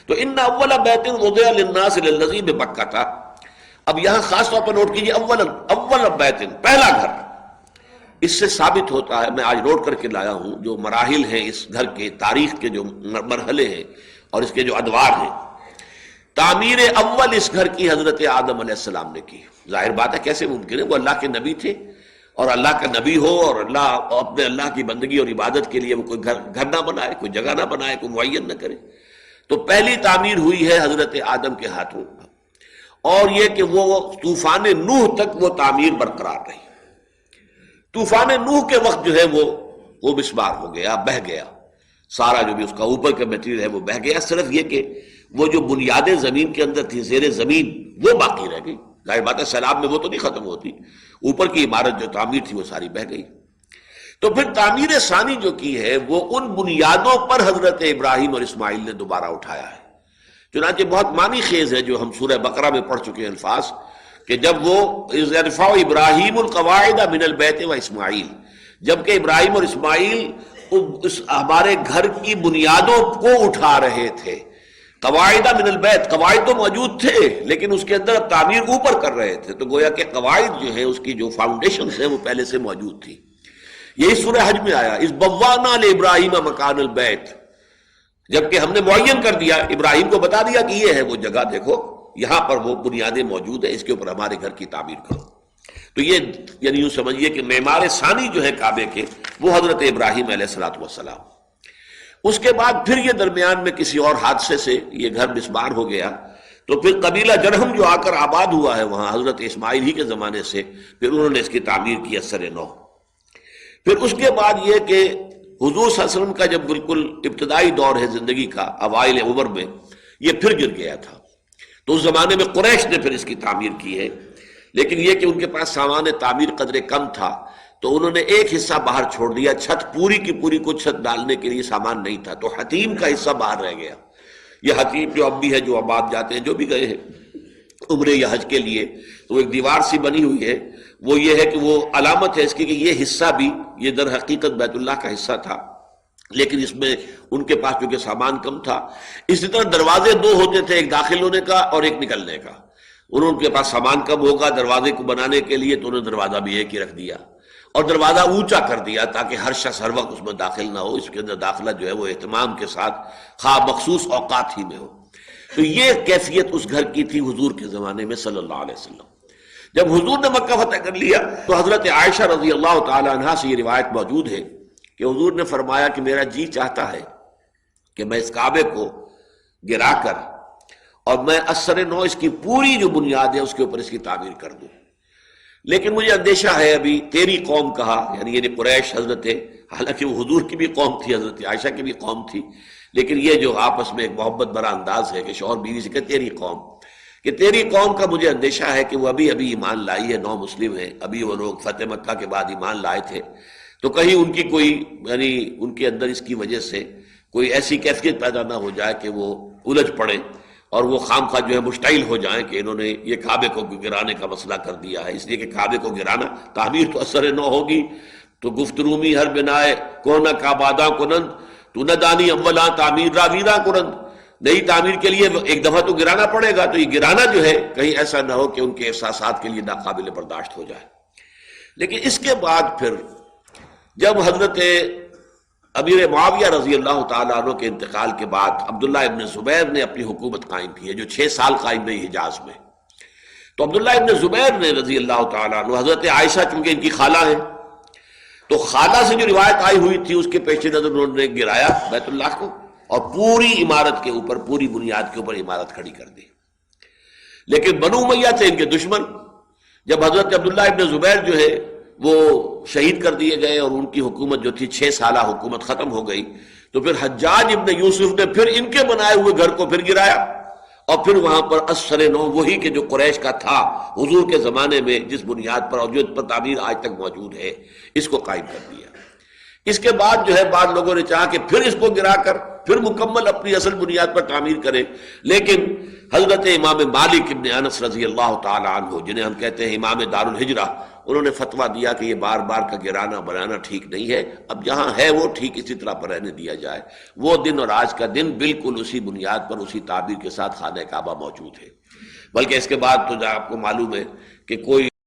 تو ان اول بیت وضع للناس للذی بمکہ تھا. اب یہاں خاص طور پر نوٹ کیجیے اول بیت، پہلا گھر. اس سے ثابت ہوتا ہے، میں آج نوٹ کر کے لایا ہوں جو مراحل ہیں اس گھر کے، تاریخ کے جو مرحلے ہیں اور اس کے جو ادوار ہیں. تعمیر اول اس گھر کی حضرت آدم علیہ السلام نے کی. ظاہر بات ہے کیسے ممکن ہے، وہ اللہ کے نبی تھے، اور اللہ کا نبی ہو اور اپنے اللہ کی بندگی اور عبادت کے لیے وہ کوئی گھر نہ بنائے، کوئی جگہ نہ بنائے، کوئی معین نہ کرے. تو پہلی تعمیر ہوئی ہے حضرت آدم کے ہاتھوں، اور یہ کہ وہ طوفان نوح تک وہ تعمیر برقرار رہی. طوفان نوح کے وقت جو ہے وہ مسمار ہو گیا، بہہ گیا، سارا جو بھی اس کا اوپر کا میٹیریل ہے وہ بہہ گیا. صرف یہ کہ وہ جو بنیادیں زمین کے اندر تھی، زیر زمین، وہ باقی رہ گئی. ظاہر بات ہے سیلاب میں وہ تو نہیں ختم ہوتی، اوپر کی عمارت جو تعمیر تھی وہ ساری بہہ گئی. تو پھر تعمیر ثانی جو کی ہے وہ ان بنیادوں پر حضرت ابراہیم اور اسماعیل نے دوبارہ اٹھایا ہے. چنانچہ بہت معنی خیز ہے جو ہم سورہ بقرہ میں پڑھ چکے ہیں الفاظ، کہ جب وہ اذ یرفع ابراہیم القواعد من البیت و اسماعیل، جبکہ ابراہیم اور اسماعیل ہمارے گھر کی بنیادوں کو اٹھا رہے تھے. قواعد من البیت، قواعد تو موجود تھے لیکن اس کے اندر اب تعمیر اوپر کر رہے تھے، تو گویا کہ قواعد جو ہے اس کی جو فاؤنڈیشنز ہیں وہ پہلے سے موجود تھی. یہی سورہ حج میں آیا، اذ بوأنا لابراہیم مکان البیت، جبکہ ہم نے معین کر دیا، ابراہیم کو بتا دیا کہ یہ ہے وہ جگہ، دیکھو یہاں پر وہ بنیادیں موجود ہیں، اس کے اوپر ہمارے گھر کی تعمیر کرو. تو یہ یعنی یوں سمجھیے کہ معمار ثانی جو ہے کعبے کے وہ حضرت ابراہیم علیہ الصلوۃ والسلام. اس کے بعد پھر یہ درمیان میں کسی اور حادثے سے یہ گھر مسمار ہو گیا، تو پھر قبیلہ جرہم جو آ کر آباد ہوا ہے وہاں حضرت اسماعیل ہی کے زمانے سے، پھر انہوں نے اس کی تعمیر کی اثر نو. پھر اس کے بعد یہ کہ حضور صلی اللہ علیہ وسلم کا جب بالکل ابتدائی دور ہے زندگی کا، اوائل عمر میں، یہ پھر گر گیا تھا. تو اس زمانے میں قریش نے پھر اس کی تعمیر کی ہے، لیکن یہ کہ ان کے پاس سامان تعمیر قدر کم تھا، تو انہوں نے ایک حصہ باہر چھوڑ دیا. چھت پوری کی پوری کو چھت ڈالنے کے لیے سامان نہیں تھا، تو حتیم کا حصہ باہر رہ گیا. یہ حتیم جو اب بھی ہے، جو اب آپ جاتے ہیں، جو بھی گئے ہیں عمرے یا حج کے لیے، تو ایک دیوار سی بنی ہوئی ہے، وہ یہ ہے کہ وہ علامت ہے اس کی کہ یہ حصہ بھی یہ در حقیقت بیت اللہ کا حصہ تھا، لیکن اس میں ان کے پاس چونکہ سامان کم تھا. اسی طرح دروازے دو ہوتے تھے، ایک داخل ہونے کا اور ایک نکلنے کا. انہوں کے پاس سامان کم ہوگا دروازے کو بنانے کے لیے، تو انہوں نے دروازہ بھی ایک ہی رکھ دیا اور دروازہ اونچا کر دیا تاکہ ہر شخص ہر وقت اس میں داخل نہ ہو. اس کے اندر داخلہ جو ہے وہ اہتمام کے ساتھ خواہ مخصوص اوقات ہی میں ہو. تو یہ کیفیت اس گھر کی تھی حضور کے زمانے میں صلی اللہ علیہ وسلم. جب حضور نے مکہ فتح کر لیا تو حضرت عائشہ رضی اللہ تعالی عنہا سے یہ روایت موجود ہے کہ حضور نے فرمایا کہ میرا جی چاہتا ہے کہ میں اس کعبے کو گرا کر اور میں اثر نو اس کی پوری جو بنیاد ہے اس کے اوپر اس کی تعمیر کر دوں، لیکن مجھے اندیشہ ہے ابھی تیری قوم کہا، یعنی قریش، حضرت، حالانکہ وہ حضور کی بھی قوم تھی، حضرت عائشہ کی بھی قوم تھی، لیکن یہ جو آپس میں ایک محبت بھرا انداز ہے کہ شوہر بیوی سے کہ تیری قوم، کہ تیری قوم کا مجھے اندیشہ ہے کہ وہ ابھی ایمان لائی ہے، نو مسلم ہیں، ابھی وہ لوگ فتح مکہ کے بعد ایمان لائے تھے، تو کہیں ان کی کوئی یعنی ان کے اندر اس کی وجہ سے کوئی ایسی کیفیت پیدا نہ ہو جائے کہ وہ الجھ پڑیں اور وہ خام خواہ جو ہے مشتعل ہو جائیں کہ انہوں نے یہ کعبے کو گرانے کا مسئلہ کر دیا ہے. اس لیے کہ کعبے کو گرانا، تعمیر تو اثر نو ہوگی، تو گفت رومی ہر بنائے کونا کعباداں کنند، تو نہ دانی اولاں تعمیر را ویراں کنند. نئی تعمیر کے لیے ایک دفعہ تو گرانا پڑے گا، تو یہ گرانا جو ہے کہیں ایسا نہ ہو کہ ان کے احساسات کے لیے ناقابل برداشت ہو جائے. لیکن اس کے بعد پھر جب حضرت امیر معاویہ رضی اللہ تعالیٰ عنہ کے انتقال کے بعد عبداللہ ابن زبیر نے اپنی حکومت قائم کی ہے، جو 6 سال قائم رہی حجاز میں، تو عبداللہ ابن زبیر نے رضی اللہ تعالیٰ عنہ، حضرت عائشہ چونکہ ان کی خالہ ہیں، تو خالہ سے جو روایت آئی ہوئی تھی اس کے پیش نظر انہوں نے گرایا بیت اللہ کو اور پوری عمارت کے اوپر، پوری بنیاد کے اوپر عمارت کھڑی کر دی. لیکن بنو امیہ تھے ان کے دشمن. جب حضرت عبداللہ ابن زبیر جو ہے وہ شہید کر دیے گئے اور ان کی حکومت جو تھی 6 سالہ حکومت ختم ہو گئی، تو پھر حجاج ابن یوسف نے پھر ان کے بنائے ہوئے گھر کو پھر گرایا اور پھر وہاں پر اثر نو وہی کہ جو قریش کا تھا حضور کے زمانے میں، جس بنیاد پر اور جو پر تعمیر آج تک موجود ہے، اس کو قائم کر دیا. اس کے بعد جو ہے بعض لوگوں نے چاہا کہ پھر اس کو گرا کر پھر مکمل اپنی اصل بنیاد پر تعمیر کرے. لیکن حضرت امام مالک ابن انس رضی اللہ تعالی عنہ، جنہیں ہم کہتے ہیں امام دار الہجرہ، انہوں نے فتویٰ دیا کہ یہ بار بار کا گرانا بنانا ٹھیک نہیں ہے، اب جہاں ہے وہ ٹھیک اسی طرح پر رہنے دیا جائے. وہ دن اور آج کا دن بالکل اسی بنیاد پر اسی تعبیر کے ساتھ خانہ کعبہ موجود ہے. بلکہ اس کے بعد تو آپ کو معلوم ہے کہ کوئی